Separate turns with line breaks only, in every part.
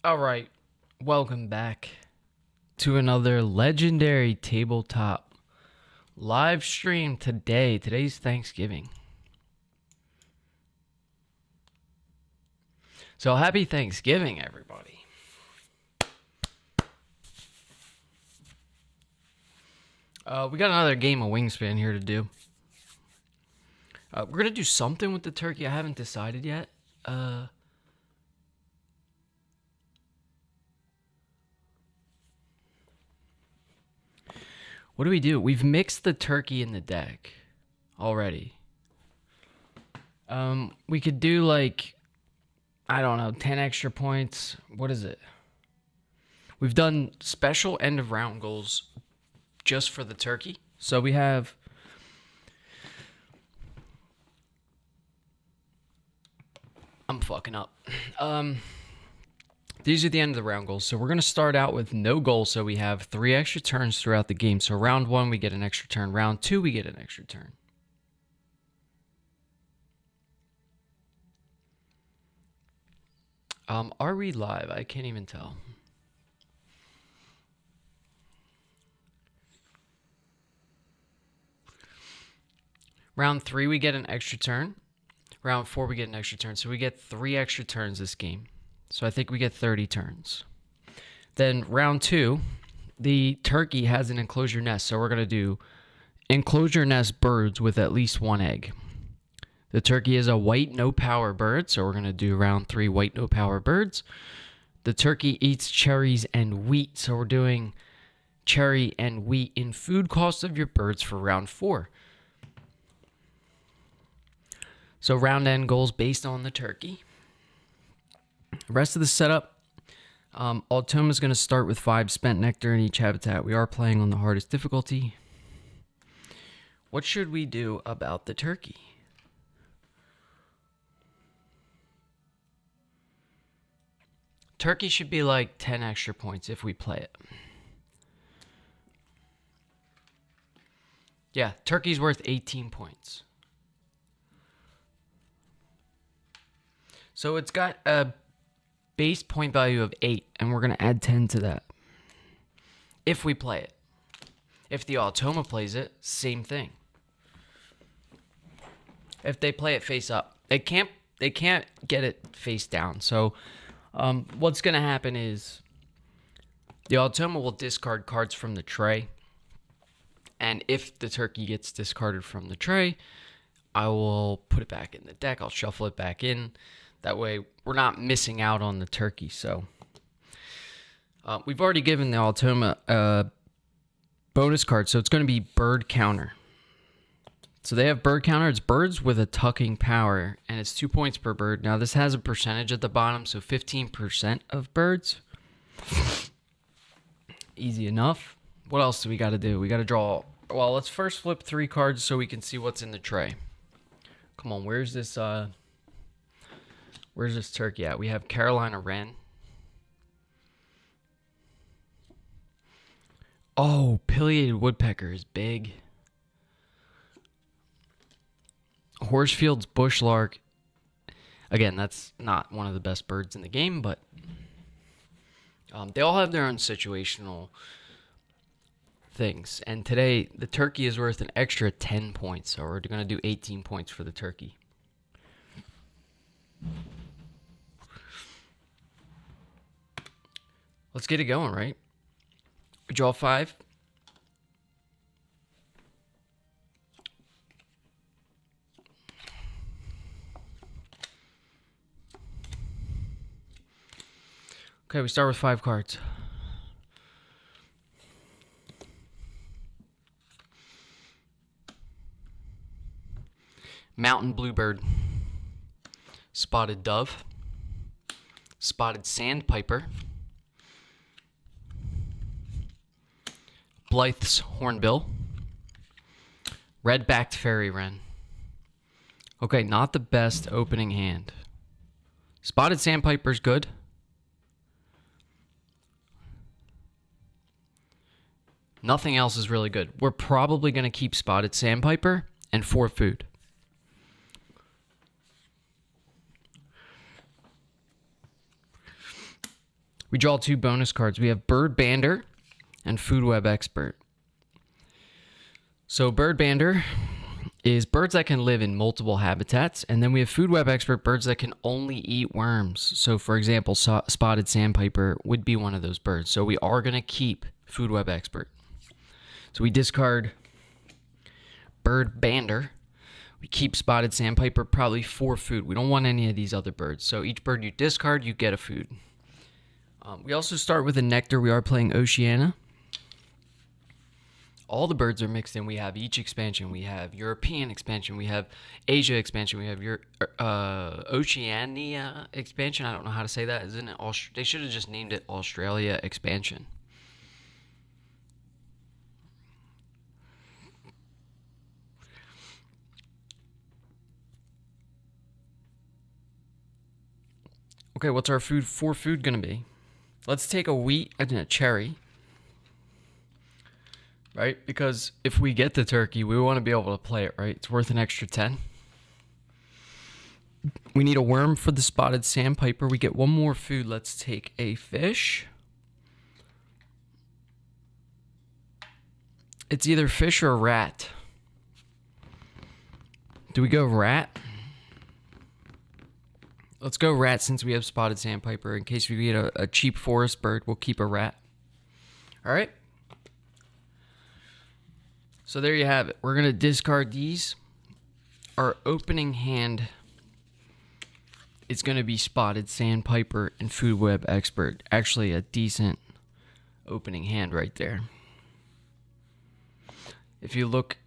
Alright, welcome back to another legendary tabletop live stream today. Today's Thanksgiving. So happy Thanksgiving, everybody. We got another game of Wingspan here to do. We're going to do something with the turkey. I haven't decided yet. What do we do? We've mixed the turkey in the deck already. We could do like, I don't know, 10 extra points. What is it? We've done special end of round goals just for the turkey. So we have I'm fucking up. These are the end of the round goals. So we're going to start out with no goal. So we have 3 extra turns throughout the game. So round 1, we get an extra turn. Round 2, we get an extra turn. Are we live? I can't even tell. Round 3, we get an extra turn. Round 4, we get an extra turn. So we get 3 extra turns this game. So I think we get 30 turns. Then round 2, the turkey has an enclosure nest. So we're going to do enclosure nest birds with at least 1 egg. The turkey is a white no power bird. So we're going to do round 3 white no power birds. The turkey eats cherries and wheat. So we're doing cherry and wheat in food cost of your birds for round 4. So round end goals based on the turkey. The rest of the setup, Automa is going to start with 5 spent nectar in each habitat. We are playing on the hardest difficulty. What should we do about the turkey? Turkey should be like 10 extra points if we play it. Yeah, turkey's worth 18 points. So it's got a base point value of 8, and we're going to add 10 to that if we play it. If the Automa plays it, same thing. If they play it face up, they can't get it face down. So what's going to happen is the Automa will discard cards from the tray, and if the turkey gets discarded from the tray, I will put it back in the deck. I'll shuffle it back in. That way, we're not missing out on the turkey. So, we've already given the Automa a bonus card, so it's going to be Bird Counter. So they have Bird Counter. It's birds with a tucking power, and it's 2 points per bird. Now, this has a percentage at the bottom, so 15% of birds. Easy enough. What else do we got to do? We got to draw. Well, let's first flip 3 cards so we can see what's in the tray. Come on, where's this turkey at? We have Carolina Wren. Oh, pileated woodpecker is big. Horsefield's bushlark. Again, that's not one of the best birds in the game, but they all have their own situational things. And today, the turkey is worth an extra 10 points. So we're going to do 18 points for the turkey. Let's get it going, right? We draw 5. Okay, we start with 5 cards. Mountain bluebird. Spotted dove. Spotted sandpiper. Blythe's hornbill. Red-backed fairy wren. Okay, not the best opening hand. Spotted sandpiper's good. Nothing else is really good. We're probably going to keep spotted sandpiper and 4 food. We draw 2 bonus cards. We have Bird Bander and Food Web Expert. So Bird Bander is birds that can live in multiple habitats, and then we have Food Web Expert, birds that can only eat worms. So for example, spotted sandpiper would be one of those birds. So we are going to keep Food Web Expert. So we discard Bird Bander. We keep spotted sandpiper probably for food. We don't want any of these other birds. So each bird you discard, you get a food. We also start with a nectar. We are playing Oceania. All the birds are mixed in. We have each expansion. We have European expansion. We have Asia expansion. We have Oceania expansion. I don't know how to say that. Isn't it? They should have just named it Australia expansion. Okay, what's our food going to be? Let's take a wheat and a cherry. Right? Because if we get the turkey, we want to be able to play it, right? It's worth an extra 10. We need a worm for the spotted sandpiper. We get one more food. Let's take a fish. It's either fish or rat. Do we go rat? Let's go rat since we have spotted sandpiper. In case we get a cheap forest bird, we'll keep a rat. All right. So there you have it. We're going to discard these. Our opening hand is going to be spotted sandpiper and Food Web Expert. Actually, a decent opening hand right there. If you look...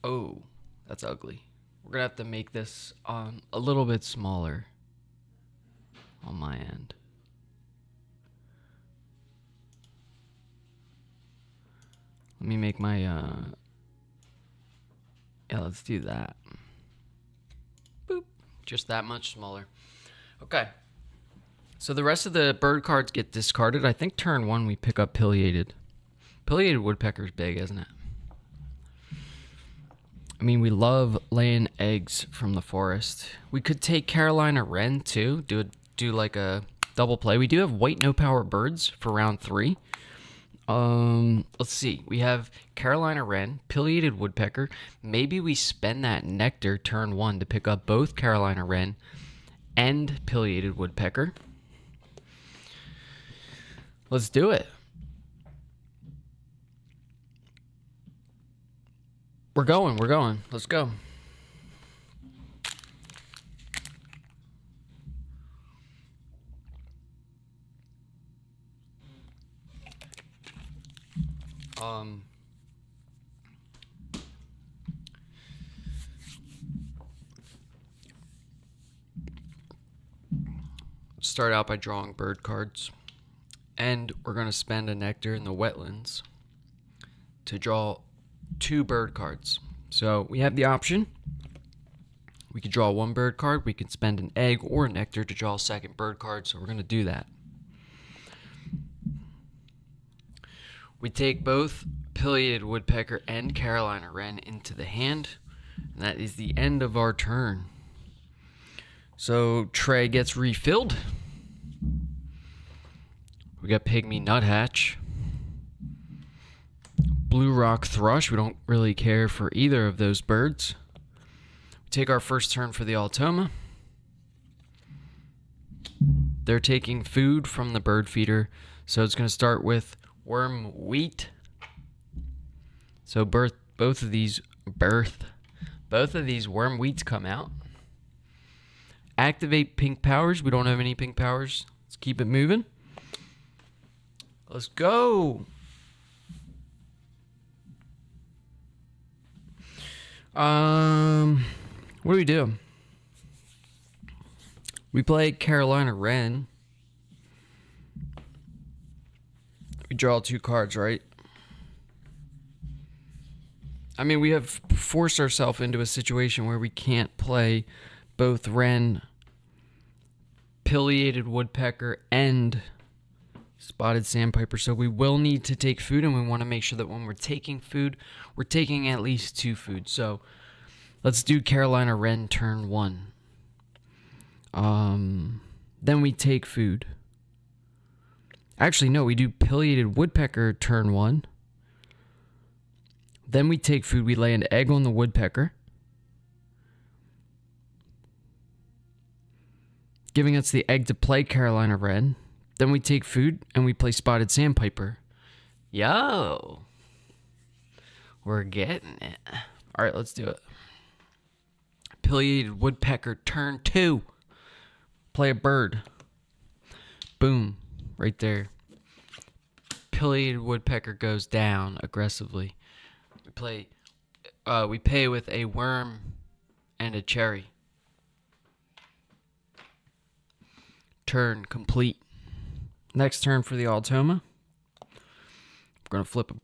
Oh, that's ugly. We're going to have to make this a little bit smaller on my end. Let me make my... Yeah, let's do that. Boop. Just that much smaller. Okay. So the rest of the bird cards get discarded. I think turn 1 we pick up pileated. Pileated woodpecker's big, isn't it? I mean, we love laying eggs from the forest. We could take Carolina Wren too. Do like a double play. We do have white no power birds for round 3. Let's see. We have Carolina Wren, pileated woodpecker. Maybe we spend that nectar turn 1 to pick up both Carolina Wren and pileated woodpecker. Let's do it. We're going. Let's go. Start out by drawing bird cards, and we're going to spend a nectar in the wetlands to draw 2 bird cards. So we have the option. We could draw 1 bird card. We can spend an egg or a nectar to draw a second bird card. So we're going to do that. We take both pileated woodpecker and Carolina Wren into the hand, and that is the end of our turn. So tray gets refilled. We got pygmy nuthatch, blue rock thrush. We don't really care for either of those birds. We take our first turn for the Altoma. They're taking food from the bird feeder, so it's going to start with worm wheat. So both of these worm wheats come out. Activate pink powers. We don't have any pink powers. Let's keep it moving. Let's go. What do we do? We play Carolina Wren. We draw 2 cards, right? I mean, we have forced ourselves into a situation where we can't play both Wren, pileated woodpecker, and spotted sandpiper. So we will need to take food, and we want to make sure that when we're taking food, we're taking at least 2 foods. So let's do Carolina Wren turn 1. Then we take food. Actually, no, we do pileated woodpecker turn 1. Then we take food, we lay an egg on the woodpecker, giving us the egg to play Carolina Wren. Then we take food and we play spotted sandpiper. Yo, we're getting it. All right, let's do it. Pileated woodpecker turn 2. Play a bird. Boom, right there. Pileated woodpecker goes down aggressively. We pay with a worm and a cherry. Turn complete. Next turn for the Altoma. We're going to flip a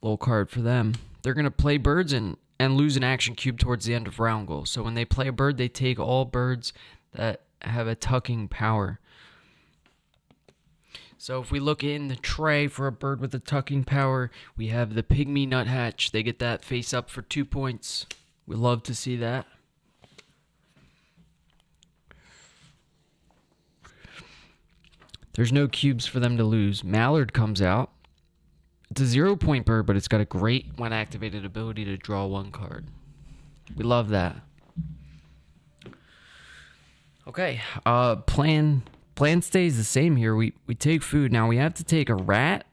little card for them. They're going to play birds and lose an action cube towards the end of round goal. So when they play a bird, they take all birds that have a tucking power. So if we look in the tray for a bird with a tucking power, we have the pygmy nuthatch. They get that face up for 2 points. We love to see that. There's no cubes for them to lose. Mallard comes out. It's a 0-point bird, but it's got a great, when activated, ability to draw 1 card. We love that. Okay, plan stays the same here. We take food. Now we have to take a rat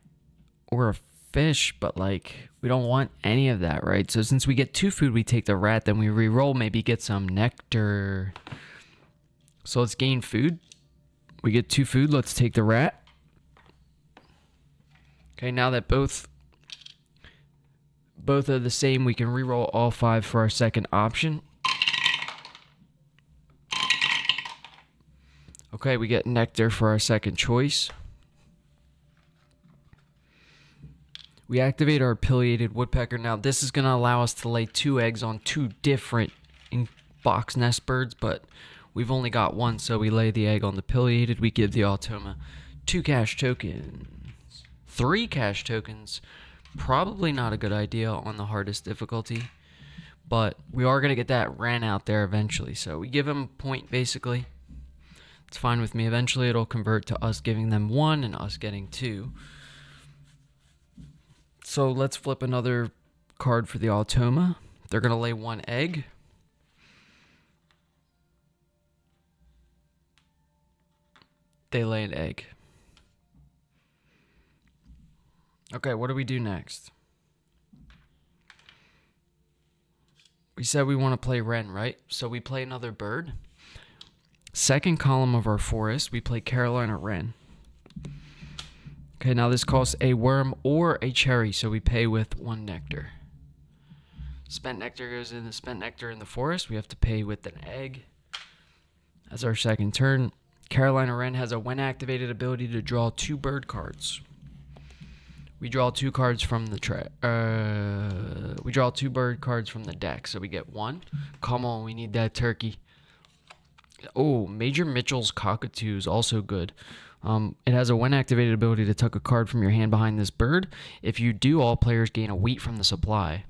or a fish, but like we don't want any of that, right? So since we get 2 food, we take the rat, then we re-roll, maybe get some nectar. So let's gain food. We get 2 food, let's take the rat. Okay, now that both are the same, we can re-roll all 5 for our second option. Okay, we get nectar for our second choice. We activate our pileated woodpecker. Now, this is going to allow us to lay 2 eggs on 2 different box nest birds, but we've only got 1, so we lay the egg on the pileated. We give the Altoma 2 cash tokens. 3 cash tokens. Probably not a good idea on the hardest difficulty, but we are going to get that Wren out there eventually. So we give him a point, basically. It's fine with me. Eventually, it'll convert to us giving them 1 and us getting 2. So let's flip another card for the Altoma. They're going to lay 1 egg. They lay an egg. Okay, what do we do next? We said we want to play Wren, right? So we play another bird. Second column of our forest, we play Carolina Wren. Okay, now this costs a worm or a cherry, so we pay with 1 nectar. Spent nectar goes in the spent nectar in the forest. We have to pay with an egg. As our second turn, Carolina Wren has a when activated ability to draw 2 bird cards. We draw 2 cards from the we draw 2 bird cards from the deck, so we get 1. Come on, we need that turkey. Oh, Major Mitchell's cockatoo is also good. It has a when activated ability to tuck a card from your hand behind this bird. If you do, all players gain a wheat from the supply.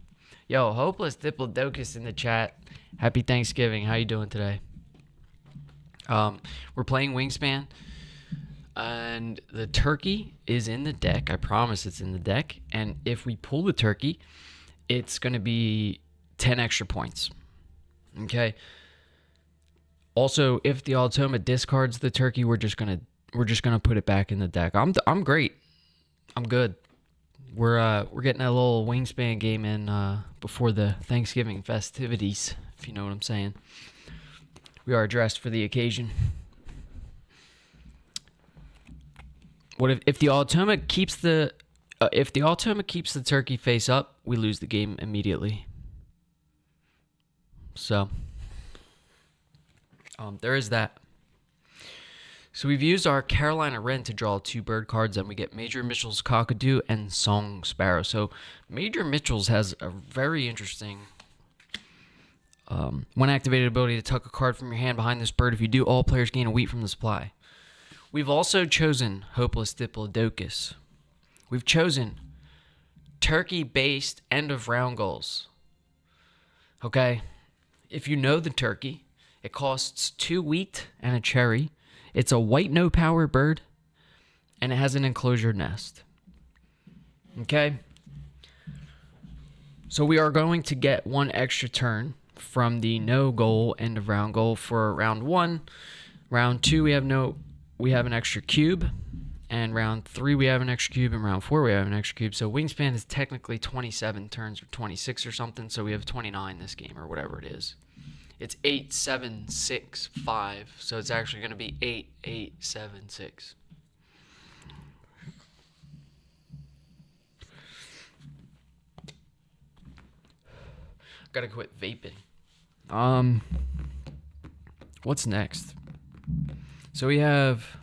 Yo, Hopeless Diplodocus in the chat. Happy Thanksgiving. How you doing today? We're playing Wingspan. And the turkey is in the deck. I promise it's in the deck. And if we pull the turkey, it's going to be 10 extra points. Okay. Also, if the Altoma discards the turkey, we're just gonna put it back in the deck. I'm great. I'm good. We're getting a little Wingspan game in before the Thanksgiving festivities, if you know what I'm saying. We are dressed for the occasion. What if the Altoma keeps the turkey face up, we lose the game immediately. So there is that. So we've used our Carolina Wren to draw 2 bird cards, and we get Major Mitchell's cockatoo and Song Sparrow. So Major Mitchell's has a very interesting when activated ability to tuck a card from your hand behind this bird. If you do, all players gain a wheat from the supply. We've also chosen Hopeless Diplodocus. We've chosen turkey-based end of round goals. Okay, if you know the turkey, it costs 2 wheat and a cherry. It's a white no power bird, and it has an enclosure nest. Okay? So we are going to get one extra turn from the no goal end of round goal for round 1. Round 2 we have an extra cube, and round 3 we have an extra cube, and round 4 we have an extra cube. So Wingspan is technically 27 turns or 26 or something, so we have 29 this game or whatever it is. It's 8, 7, 6, 5, so it's actually going to be 8, 8, 7, 6. Gotta quit vaping. What's next? So we have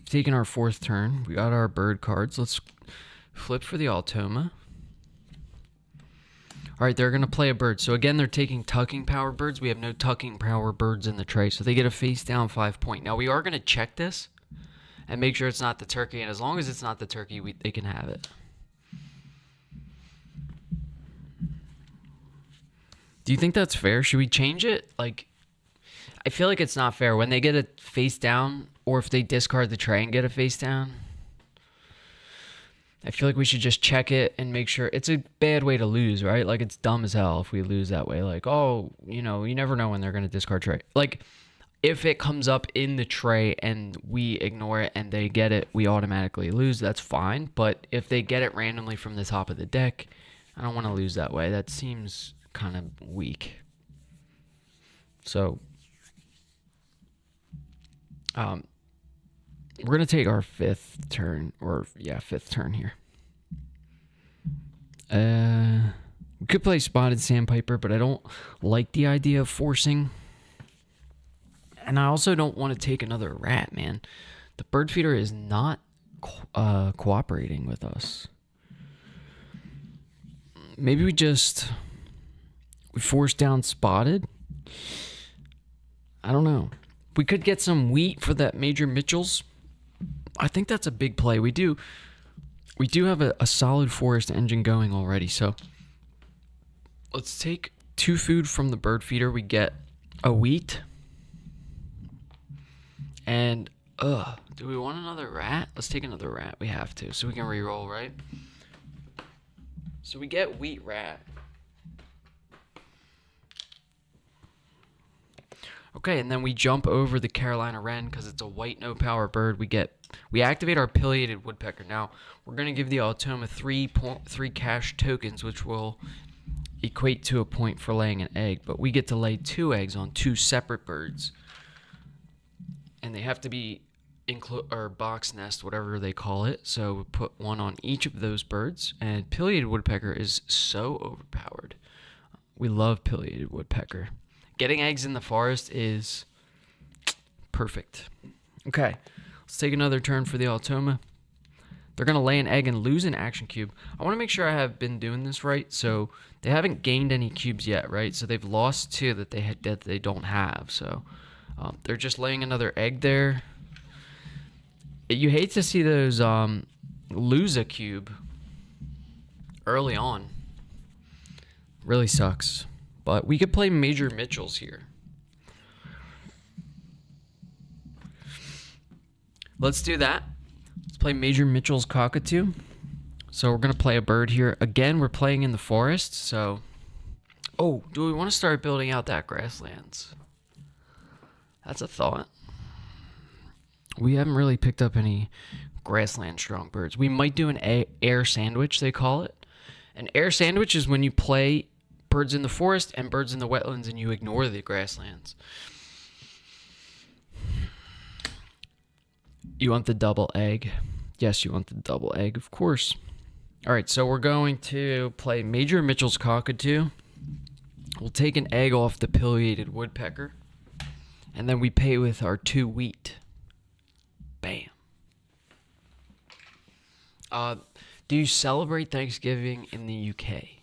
taken our 4th turn. We got our bird cards. Let's flip for the Automa. All right, they're going to play a bird. So again, they're taking tucking power birds. We have no tucking power birds in the tray, so they get a face down 5 point. Now we are going to check this and make sure it's not the turkey, and as long as it's not the turkey, they can have it. Do you think that's fair? Should we change it? Like, I feel like it's not fair when they get a face down, or if they discard the tray and get a face down. I feel like we should just check it and make sure. It's a bad way to lose, right? Like, it's dumb as hell if we lose that way. Like, oh, you know, you never know when they're going to discard tray. Like, if it comes up in the tray and we ignore it and they get it, we automatically lose. That's fine. But if they get it randomly from the top of the deck, I don't want to lose that way. That seems kind of weak. So, we're going to take our 5th turn, or yeah, 5th turn here. We could play Spotted Sandpiper, but I don't like the idea of forcing. And I also don't want to take another rat, man. The bird feeder is not cooperating with us. Maybe we force down Spotted. I don't know. We could get some wheat for that Major Mitchell's. I think that's a big play. We do have a solid forest engine going already. So let's take 2 food from the bird feeder. We get a wheat. And do we want another rat? Let's take another rat. We have to, so we can reroll, right? So we get wheat rat. Okay, and then we jump over the Carolina Wren because it's a white no power bird. We activate our pileated woodpecker. Now we're gonna give the Automa 3 cash tokens, which will equate to a point for laying an egg. But we get to lay 2 eggs on 2 separate birds, and they have to be or box nest, whatever they call it. So we put 1 on each of those birds. And pileated woodpecker is so overpowered. We love pileated woodpecker. Getting eggs in the forest is perfect. Okay, let's take another turn for the Automa. They're going to lay an egg and lose an action cube. I want to make sure I have been doing this right. So they haven't gained any cubes yet, right? So they've lost 2 that they don't have. So they're just laying another egg there. You hate to see those lose a cube early on. Really sucks. But we could play Major Mitchell's here. Let's do that. Let's play Major Mitchell's Cockatoo. So we're going to play a bird here. Again, we're playing in the forest. So, oh, do we want to start building out that grasslands? That's a thought. We haven't really picked up any grassland strong birds. We might do an air sandwich, they call it. An air sandwich is when you play birds in the forest and birds in the wetlands and you ignore the grasslands. You want the double egg? Yes, you want the double egg, of course. All right, so we're going to play Major Mitchell's Cockatoo. We'll take an egg off the pileated woodpecker, and then we pay with our 2 wheat. Bam. Do you celebrate Thanksgiving in the UK?